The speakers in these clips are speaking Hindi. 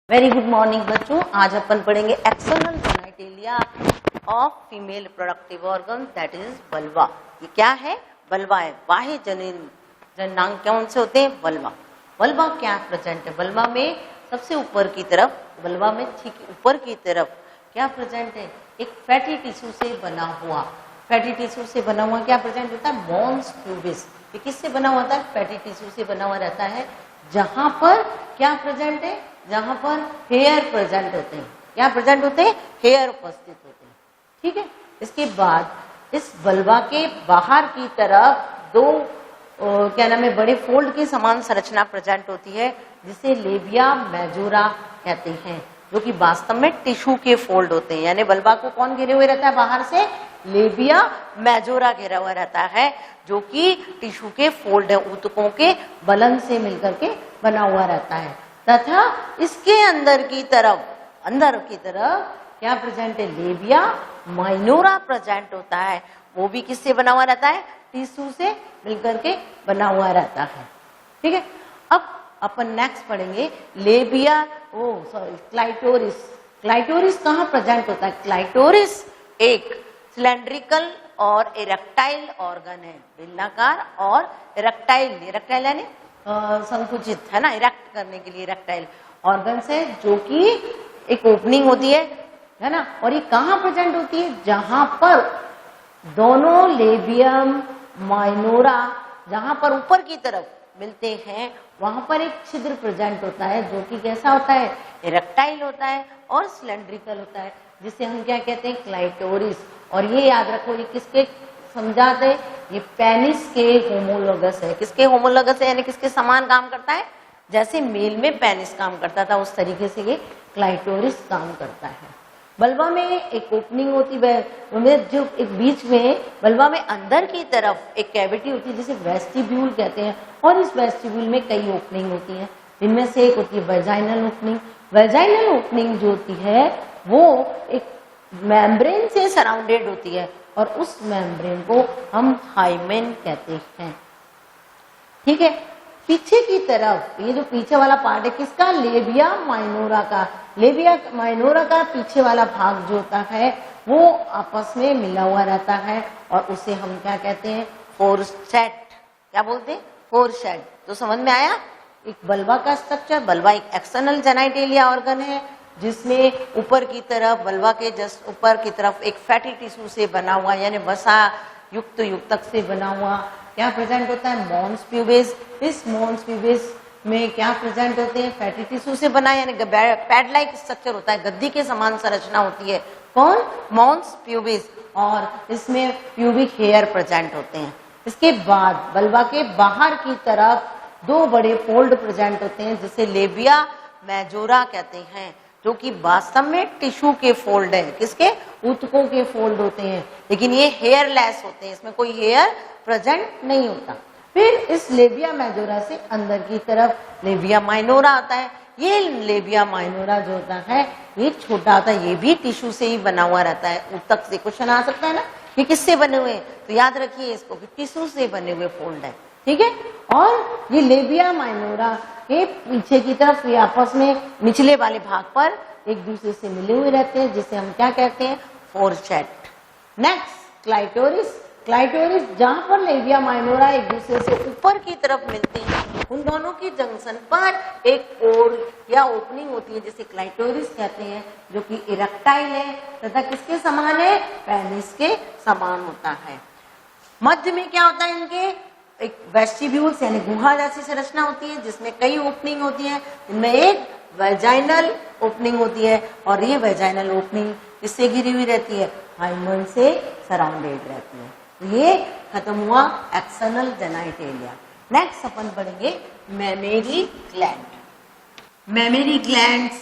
वेरी गुड मॉर्निंग बच्चों। आज अपन पढ़ेंगे external genitalia of female productive organ that is vulva. ये क्या है? वल्वा है। बाह्य जननांग कौन से होते हैं? वल्वा। वल्वा क्या प्रेजेंट है? वल्वा में सबसे ऊपर की तरफ, वल्वा में ठीक ऊपर की तरफ क्या प्रेजेंट है? एक फैटी टिश्यू से बना हुआ, फैटी टिश्यू से बना हुआ क्या प्रेजेंट होता है? Mons pubis. ये किससे बना हुआ है? फैटी टिश्यू से बना हुआ रहता है, जहां पर क्या प्रेजेंट है? जहां पर हेयर प्रेजेंट होते हैं। क्या प्रेजेंट होते हैं? हेयर उपस्थित होते हैं। ठीक है। इसके बाद इस वल्वा के बाहर की तरफ दो क्या नाम है, बड़े फोल्ड के समान संरचना प्रेजेंट होती है, जिसे लेबिया मेजोरा कहते हैं, जो कि वास्तव में टिश्यू के फोल्ड होते हैं। यानी वल्वा को कौन घेरे हुए रहता है? बाहर से लेबिया मेजोरा घेरा हुआ रहता है, जो कि टिश्यू के फोल्ड है, ऊतकों के बलन से मिलकर के बना हुआ रहता है। तथा इसके अंदर की तरफ क्या प्रेजेंट है? लेबिया माइनोरा प्रेजेंट होता है। वो भी किससे बना हुआ रहता है? टिश्यू से मिलकर के बना हुआ रहता है। ठीक है। अब अपन नेक्स्ट पढ़ेंगे लेबिया क्लाइटोरिस। क्लाइटोरिस कहाँ प्रेजेंट होता है? क्लाइटोरिस एक सिलेंड्रिकल और इरेक्टाइल ऑर्गन है, बेलनाकार और इरेक्टाइल यानी संकुचित है ना, इरेक्ट करने के लिए इरेक्टाइल ऑर्गन से, जो कि एक ओपनिंग होती है ना। और ये कहाँ प्रेजेंट होती है? जहां पर दोनों लेबियम माइनोरा जहां पर ऊपर की तरफ मिलते हैं, वहां पर एक छिद्र प्रेजेंट होता है, जो कि कैसा होता है? इरेक्टाइल होता है और सिलेंड्रिकल होता है, जिसे हम क्या कहते हैं? क्लाइटोरिस। और ये याद रखो, ये किसके समझाते? ये पेनिस के होमोलोगस है। किसके होमोलोगस है? यानी किसके समान काम करता है? जैसे मेल में पेनिस काम करता था, उस तरीके से ये क्लाइटोरिस काम करता है। वल्वा में एक ओपनिंग होती है, जो एक बीच में वल्वा में अंदर की तरफ एक कैविटी होती है, जिसे वेस्टिब्यूल कहते हैं। और इस वेस्टिब्यूल में कई ओपनिंग होती हैं, इनमें से एक होती है वेजाइनल ओपनिंग। वेजाइनल ओपनिंग जो होती है वो एक मेम्ब्रेन से सराउंडेड होती है, और उस मेम्ब्रेन को हम हाइमेन कहते हैं। ठीक है। पीछे की तरफ ये जो पीछे वाला पार्ट है किसका? लेबिया माइनोरा का। लेबिया माइनोरा का पीछे वाला भाग जो होता है वो आपस में मिला हुआ रहता है, और उसे हम क्या कहते हैं? फोरसेट। क्या बोलते हैं? फोरसेट। तो समझ में आया एक वल्वा का स्ट्रक्चर। वल्वा एक एक्सटर्नल जेनिटलिया ऑर्गन है, जिसमें ऊपर की तरफ, वल्वा के जस्ट ऊपर की तरफ एक फैटी टिश्यू से बना हुआ, यानी वसा युक्त युक्तक से बना हुआ क्या प्रेजेंट होता है? Mons pubis. इस मॉन्स प्यूबिस में क्या प्रेजेंट होते हैं? फैटी टिश्यू से बना, यानी पैड लाइक स्ट्रक्चर होता है, गद्दी के समान संरचना होती है। कौन? Mons pubis. और इसमें प्यूबिक हेयर प्रेजेंट होते हैं। इसके बाद वल्वा के बाहर की तरफ दो बड़े फोल्ड प्रेजेंट होते हैं, जिसे लेबिया मेजोरा कहते हैं, जो कि वास्तव में टिश्यू के फोल्ड है। किसके? ऊतकों के फोल्ड होते हैं, लेकिन ये हेयरलेस होते हैं, इसमें कोई हेयर प्रेजेंट नहीं होता। फिर इस लेबिया मेजोरा से अंदर की तरफ लेबिया माइनोरा आता है। ये लेबिया माइनोरा जो होता है ये छोटा होता है, ये भी टिश्यू से ही बना हुआ रहता है। ऊतक से क्वेश्चन आ सकता है ना, ये किससे बने हुए हैं? तो याद रखिए इसको कि टिश्यू से बने हुए फोल्ड है। ठीक है। और ये लेबिया माइनोरा के पीछे की तरफ ये आपस में निचले वाले भाग पर एक दूसरे से मिले हुए रहते हैं, जिसे हम क्या कहते हैं? फोरसेट। Next clitoris. क्लाइटोरिस जहां पर लेबिया माइनोरा एक दूसरे से ऊपर की तरफ मिलते हैं, उन दोनों की जंक्शन पर एक पोर या ओपनिंग होती है, जिसे क्लाइटोरिस कहते हैं, जो कि इरेक्टाइल है तथा किसके समान है? पेनिस के समान होता है। मध्य में क्या होता है? इनके एक वेस्टिब्यूल्स यानी गुहा जैसी संरचना होती है, जिसमें कई ओपनिंग होती है। इनमें एक वेजाइनल ओपनिंग होती है, और ये वेजाइनल ओपनिंग किससे घिरी हुई रहती है? हाइमेन से सराउंडेड रहती है। ये खत्म हुआ एक्सटर्नल जेनिटलिया। नेक्स्ट अपन पढ़ेंगे मैमेरी ग्लैंड। मैमेरी ग्लैंड्स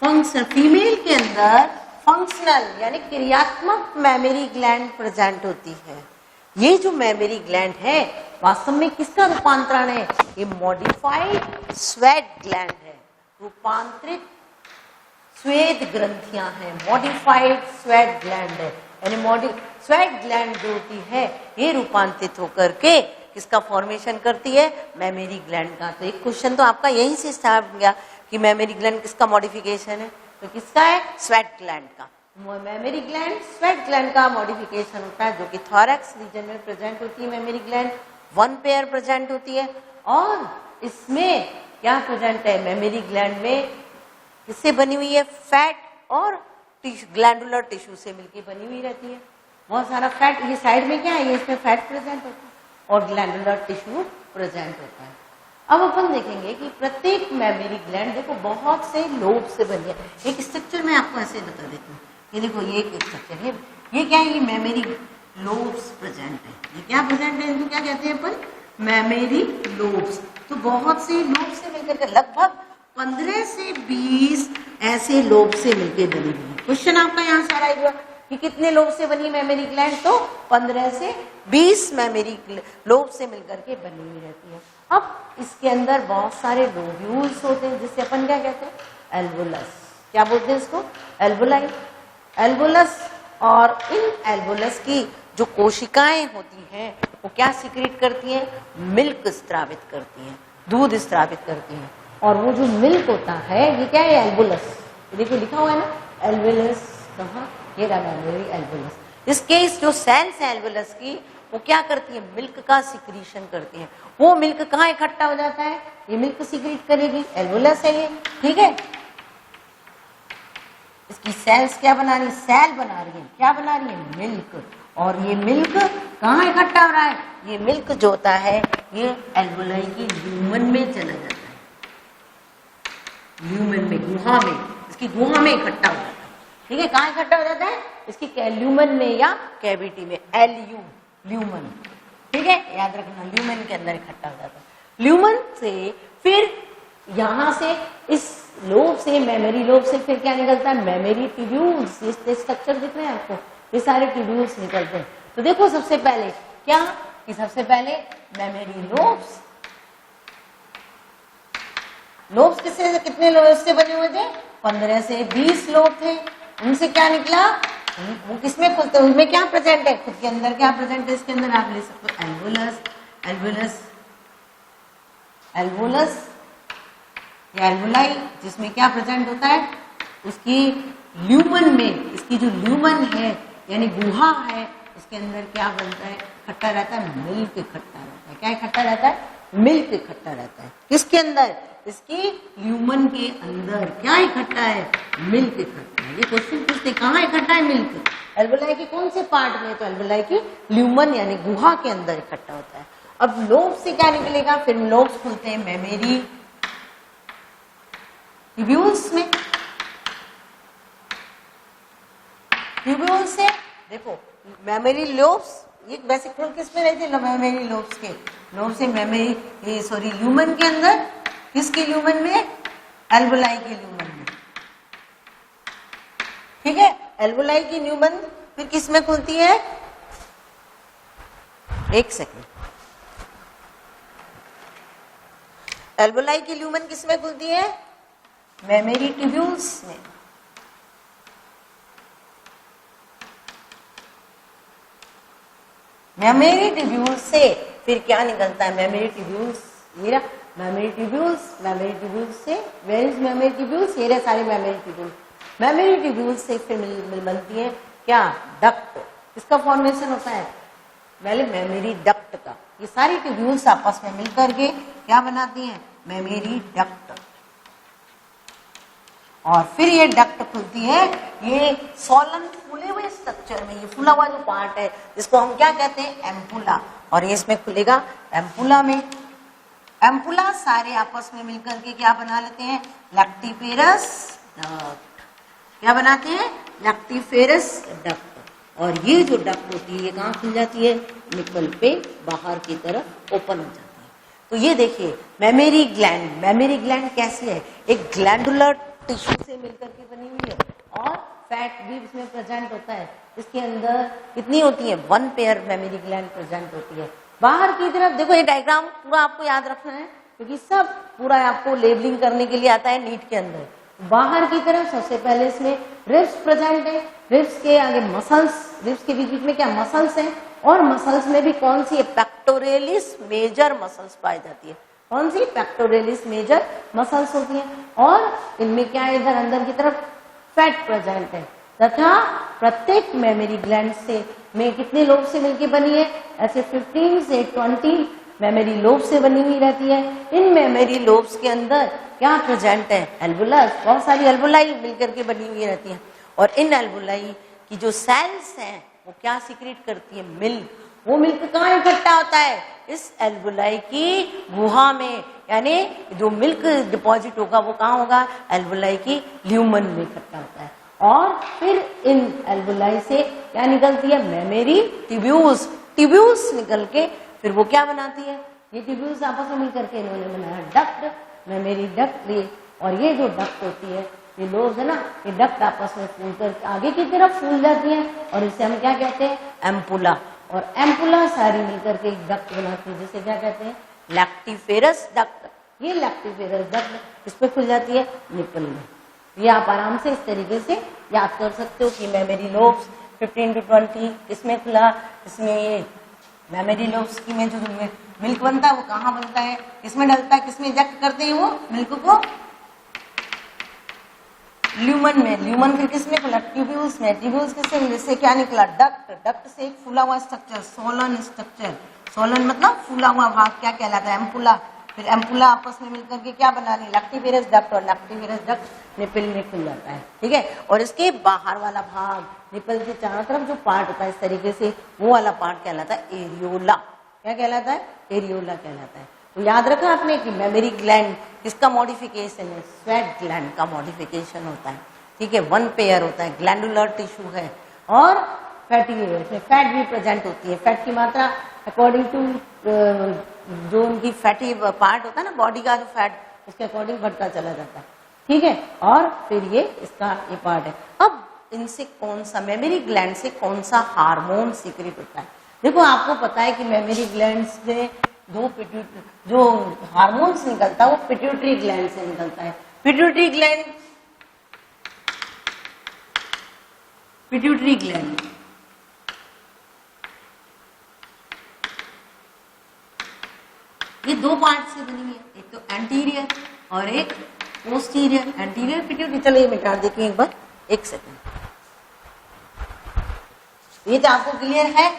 फंक्शन, फीमेल के अंदर फंक्शनल यानी क्रियात्मक मैमेरी ग्लैंड प्रेजेंट होती है। ये जो मैमेरी ग्लैंड है वास्तव में किसका रूपांतरण है? ये मॉडिफाइड स्वेट ग्लैंड है, रूपांतरित स्वेद ग्रंथियां हैं, मॉडिफाइड स्वेट ग्लैंड है। यानी स्वेट ग्लैंड जो होती है ये रूपांतरित होकर के किसका फॉर्मेशन करती है? मेमोरी ग्लैंड का। तो एक क्वेश्चन तो आपका यहीं से स्टार्ट हो गया कि मेमोरी ग्लैंड किसका मॉडिफिकेशन है? तो किसका है? स्वेट ग्लैंड का। मेमोरी ग्लैंड स्वेट ग्लैंड का मॉडिफिकेशन होता है, जो कि थॉरैक्स रीजन में प्रेजेंट होती है। मेमोरी ग्लैंड 1 पेयर प्रेजेंट होती है। और इसमें क्या प्रेजेंट है? मेमोरी ग्लैंड में किससे बनी हुई है? फैट और ग्लैंडुलर टिश्यू से मिलकर बनी हुई रहती है। बहुत सारा फैट, ये साइड में क्या है? ये इसमें फैट प्रेजेंट होता है और ग्लैंडुलर टिश्यू प्रेजेंट होता है। अब अपन देखेंगे कि प्रत्येक मेमोरी ग्लैंड देखो बहुत से लोब से बनी है। एक स्ट्रक्चर में आपको ऐसे बता देती हूँ, ये देखो ये एक स्ट्रक्चर है, ये क्या है? ये मेमोरी लोब्स प्रेजेंट है। ये क्या प्रेजेंट है? इनको क्या कहते हैं अपन? Memory lobes. तो बहुत से लोब से मिलकर के लगभग 15 से 20 ऐसे लोब से मिलकर बनी हुई है। क्वेश्चन आपका यहाँ सारा आएगा कि कितने लोब से बनी मेमोरी ग्लैंड? तो 15 से 20 मेमोरी लोब से मिलकर के बनी हुई रहती है। अब इसके अंदर बहुत सारे लोब्यूल्स होते हैं, जिससे अपन क्या कहते हैं? एल्वोलस। क्या बोलते हैं इसको? Alveoli, alveolus. और इन एल्वोलस की जो कोशिकाएं होती हैं वो क्या सिक्रीट करती हैं? मिल्क स्त्रावित करती हैं, दूध स्त्रावित करती हैं। और वो जो मिल्क होता है ये क्या है? एल्वोलस। देखो लिखा हुआ है ना एल्वोलस, कहाँ? ये रहा मेमोरी एल्वोलस। इसके जो सेल्स है एल्वोलस की, वो क्या करती है? मिल्क का सिक्रीशन करती है। वो मिल्क कहाँ इकट्ठा हो जाता है? ये मिल्क सिक्रीट करेगी, एल्वोलस है ये, ठीक है। इसकी सेल्स क्या बना रही है? सेल बना रही है। क्या बना रही है? मिल्क। और ये मिल्क कहाँ इकट्ठा हो रहा है? ये मिल्क जो होता है ये एल्वोलाई की ल्यूमन में चला जाता है, ल्यूमन में, गुहा में, इसकी गुहा में इकट्ठा हो जाता है, ठीक है। कहाँ इकट्ठा हो जाता है? इसकी ल्यूमन में या कैविटी में, ल्यूमन, ठीक है, याद रखना, ल्यूमन के अंदर इकट्ठा हो जाता है। ल्यूमन से फिर यहां से इस लोब से, मेमोरी लोब से फिर क्या निकलता है? Mammary tubules. ये स्ट्रक्चर दिख रहे हैं आपको, ये सारे ट्यूब्यूल्स निकलते हैं। तो देखो सबसे पहले क्या कि सबसे पहले मेमोरी लोब्स, लोब्स किससे, कितने लोब से बने हुए थे? 15 से 20 लोब थे। उनसे क्या निकला? वो किसमें खुलते हैं? उनमें क्या प्रेजेंट है? खुद के अंदर क्या प्रेजेंट है? इसके अंदर आप ले सकते हो एल्वोलस, एल्वोलस, एल्वोलस या एल्वोलाई, जिसमें क्या प्रेजेंट होता है? उसकी ल्यूमन में, इसकी जो ल्यूमन है यानी गुहा है, उसके अंदर क्या बनता है? इकट्ठा रहता है, मिल्क इकट्ठा रहता है। क्या इकट्ठा रहता है? मिल्क इकट्ठा रहता है। किसके अंदर? इसकी ल्यूमन के अंदर क्या इकट्ठा है? मिल्क इकट्ठा है। ये क्वेश्चन पूछते कहाँ इकट्ठा है मिल्क? एल्वोलाई के कौन से पार्ट में? तो एल्वोलाई की ल्यूमन यानी गुहा के अंदर इकट्ठा होता है। अब लोब से क्या निकलेगा? फिर लोब्स खुलते हैं मेमोरी ट्यूब्यूल्स में। ट्यूब्यूल्स से देखो मेमोरी लोब्स, ये वैसे खुल किस में रहते हैं? मेमोरी लोब्स के, लोब से मेमोरी, सॉरी ल्यूमन के अंदर। किसकी ल्यूमन में? एल्वोलाई की ल्यूमन में, ठीक है। एल्वोलाई की ल्यूमन फिर किस में खुलती है? एक सेकंड, एल्वोलाई की ल्यूमन किस में खुलती है? मेमोरी ट्यूब्यूल्स में। मेमोरी ट्यूब्यूल्स से फिर क्या निकलता है? मेमोरी ट्यूब्यूल्स, ये रहा मेमोरी ट्यूब्यूल्स, मेमोरी ट्यूब्यूल्स से वेयर इज मेमोरी ट्यूब्यूल्स? ये रहे सारे मेमोरी ट्यूब्यूल्स। मेमोरी ट्यूब्यूल्स से फिर मिल बनती है क्या? डक्ट। किसका फॉर्मेशन होता है? पहले मेमोरी डक्ट का। ये सारी ट्यूब्यूल्स आपस में मिलकर के क्या बनाती हैं? Memory duct. और फिर ये डक्ट खुलती है, ये सोलन फूले हुए स्ट्रक्चर में, ये फूला हुआ जो पार्ट है जिसको हम क्या कहते हैं? एम्पुला। और ये इसमें खुलेगा एम्पुला में। एम्पुला सारे आपस में मिलकर के क्या बना लेते हैं? Lactiferous duct. क्या बनाते हैं? Lactiferous duct. और ये जो डक्ट होती है ये कहाँ खुल जाती है? निपल पे बाहर की तरफ ओपन हो जाती है। तो ये देखिए मेमोरी ग्लैंड, मेमोरी ग्लैंड कैसी है? एक ग्लैंडुलर टिश्यू से मिलकर के बनी हुई है और फैट भी इसमें प्रेजेंट होता है। इसके अंदर कितनी होती है? 1 पेयर मेमोरी ग्लैंड प्रेजेंट होती है। बाहर की तरफ देखो, ये डायग्राम पूरा आपको याद रखना है क्योंकि सब पूरा आपको लेबलिंग करने के लिए आता है नीट के अंदर। बाहर की तरफ सबसे पहले इसमें रिब्स प्रेजेंट है, रिब्स के आगे मसल्स, रिब्स के बीच में क्या? मसल्स हैं। और मसल्स में भी कौन सी है? पेक्टोरेलिस मेजर मसल्स पाई जाती है। कौन सी? पेक्टोरेलिस मेजर मसल्स होती हैं। और इनमें क्या है, इधर अंदर की तरफ फैट प्रेजेंट है तथा प्रत्येक मेमोरी ग्लैंड से में कितने लोब से मिलकर बनी है? ऐसे 15 से 20 मेमोरी लोब से बनी हुई रहती है। इन मेमोरी लोब्स के अंदर क्या प्रेजेंट है? एल्वुलस, बहुत सारी एल्वुलाई मिलकर के बनी हुई रहती हैं। और इन एल्वुलाई की जो सेल्स हैं वो क्या सीक्रेट करती है? मिल्क। वो मिल्क कहाँ इकट्ठा होता है? इस एल्वुलाई की गुहा में, यानी जो मिल्क डिपॉजिट होगा वो कहाँ होगा? एल्वुलाई की ल्यूमन में इकट्ठा होता है। और फिर इन एल्वुलाई से क्या निकलती है? Mammary tubules. ट्यूब्यूल्स निकल के फिर वो क्या बनाती है? ये ट्यूब्यूल्स आपस में मिलकर के इन्होंने बनाया डक्ट, मेमोरी डक्ट। और ये जो डक्ट होती है, ये लोब्स है ना, ये डक्ट आपस में फूल कर आगे की तरफ फूल जाती है और इसे हम क्या कहते हैं? एम्पुला। और एम्पुला सारी मिलकर के एक डक्ट बनाती है जिसे क्या कहते हैं? Lactiferous duct. ये लैक्टिफेरस डक्ट इस पे खुल जाती है निपल में। ये आप आराम से इस तरीके से याद कर सकते हो कि मेमोरी लोब्स 15 to 20 किसमें खुला? इसमें ये मेमोरी लोब्स की में जो मिल्क बनता है वो कहाँ बनता है? किसमें डलता है? किसमें इंजेक्ट करते हैं वो मिल्क को? ल्यूमन में। ल्यूमन फिर किसमें खुला? ट्यूब्यूल्स में। ट्यूब्यूल्स किससे मिले? से क्या निकला? डक्ट। डक्ट से एक फूला हुआ स्ट्रक्चर, सोलन स्ट्रक्चर। सोलन मतलब फूला हुआ भाग, क्या कहलाता है? एम्पुला। फिर एम्पुला आपस में मिलकर के क्या बना रही? Lactiferous duct. और लैक्टिफेरस डक्ट निपल में खुल जाता है, ठीक है। और इसके बाहर वाला भाग, निपल के चारों तरफ जो पार्ट होता है इस तरीके से, वो वाला पार्ट कहलाता है एरियोला। क्या कहलाता है? एरियोला कहलाता है। तो याद रखा आपने कि मेमोरी ग्लैंड किसका मॉडिफिकेशन है? स्वेट ग्लैंड का मॉडिफिकेशन होता है, ठीक है। वन पेयर होता है, ग्लैंडुलर टिश्यू है। और फैटी है, इसमें फैट भी प्रेजेंट होती है। फैट की मात्रा अकॉर्डिंग टू जो उनकी फैटी पार्ट होता है ना बॉडी का, जो फैट, उसके अकॉर्डिंग बढ़ता चला जाता है, ठीक है। और फिर ये इसका ये पार्ट है। अब इनसे कौन सा, मेमोरी ग्लैंड से कौन सा हार्मोन सीक्रेट होता है? देखो आपको पता है कि मेमोरी ग्लैंड से जो हार्मोन्स निकलता है वो पिट्यूटरी ग्लैंड से निकलता है। पिट्यूटरी ग्लैंड ये दो पार्ट से बनी है, एक तो एंटीरियर और एक पोस्टीरियर। एंटीरियर पिट्यूटरी, चलो ये मिटा देखिए एक बार, एक सेकंड। ये तो आपको क्लियर है?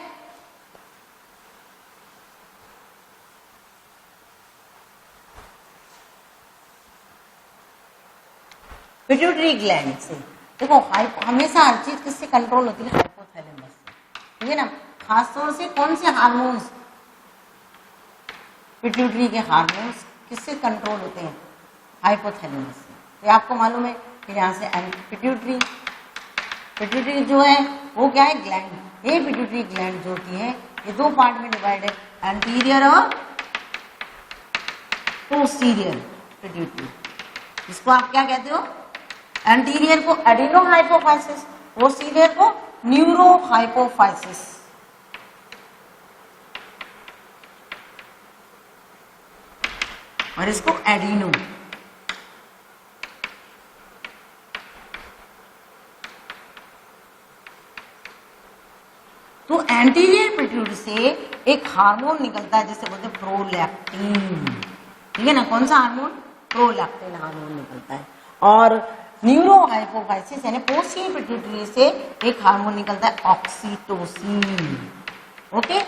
पिट्यूटरी ग्लैंड से देखो, हमेशा हर चीज किससे कंट्रोल होती है? हाइपोथैलेमस से, ठीक है ना। खासतौर से कौन से हार्मोन्स? पिट्यूटरी के हार्मोन्स किससे कंट्रोल होते हैं? हाइपोथैलेमस से। तो आपको मालूम है कि यहाँ से पिट्यूटरी जो है वो क्या है? ग्लैंड। ये पिट्यूटरी ग्लैंड जो होती है ये दो पार्ट में डिवाइड है, एंटीरियर और पोस्टीरियर पिट्यूटरी। इसको आप क्या कहते हो? एंटीरियर को एडिनोहाइपोफाइसिस, पोस्टीरियर को न्यूरोहाइपोफाइसिस। और इसको एडिनो। तो एंटीरियर पिट्यूटरी से एक हार्मोन निकलता है जिसे बोलते हैं प्रोलैक्टिन, ठीक है ना। कौन सा हार्मोन? प्रोलैक्टिन हार्मोन निकलता है। और न्यूरोहाइपोफाइसिस यानी पोस्टीरियर पिट्यूटरी से एक हार्मोन निकलता है ऑक्सीटोसिन। ओके,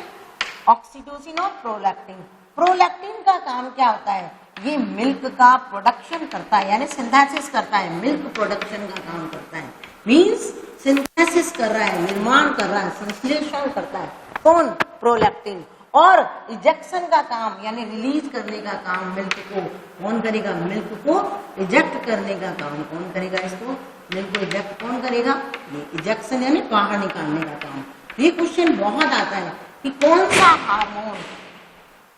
ऑक्सीटोसिन और प्रोलैक्टिन। प्रोलैक्टिन का काम क्या होता है? ये मिल्क का प्रोडक्शन करता है, यानी सिंथेसिस करता है, मिल्क प्रोडक्शन का काम करता है। मींस सिंथेसिस कर रहा है, निर्माण कर रहा है, संश्लेषण करता है। कौन? प्रोलैक्टिन। और इजेक्शन का काम यानी रिलीज करने का काम मिल्क को कौन करेगा? मिल्क को इजेक्ट करने का काम कौन करेगा? इसको मिल्क को इजेक्ट कौन करेगा? ये इजेक्शन यानी बाहर निकालने का काम। ये क्वेश्चन बहुत आता है कि कौन सा हार्मोन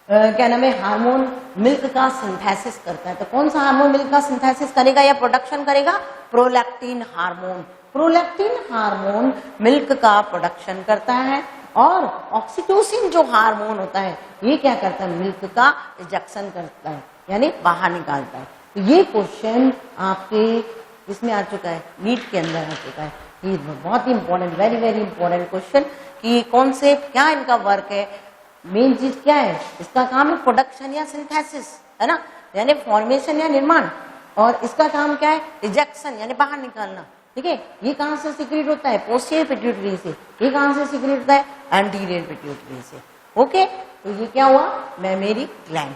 क्या नाम है, हार्मोन मिल्क का सिंथेसिस करता है। तो कौन सा हार्मोन मिल्क का सिंथेसिस करेगा या प्रोडक्शन करेगा? Prolactin hormone. Prolactin hormone milk का प्रोडक्शन करता है। और ऑक्सीटोसिन जो हार्मोन होता है ये क्या करता है? मिल्क का इजेक्शन करता है, यानी बाहर निकालता है। तो ये क्वेश्चन आपके इसमें आ चुका है, नीट के अंदर आ चुका है। ये बहुत ही important, very very important question कि कौन से क्या इनका वर्क है। मेन चीज क्या है, इसका काम है प्रोडक्शन या सिंथेसिस, है ना, यानी फॉर्मेशन या निर्माण, और इसका काम क्या है, रिजेक्शन यानी बाहर निकालना। ठीक है, ये कहां से सीक्रेट होता है, पोस्टीरियर पिट्यूटरी से। ये कहां से सीक्रेट होता है, एंटीरियर पिट्यूटरी से। ओके, तो ये क्या हुआ, मेमरी ग्लैंड।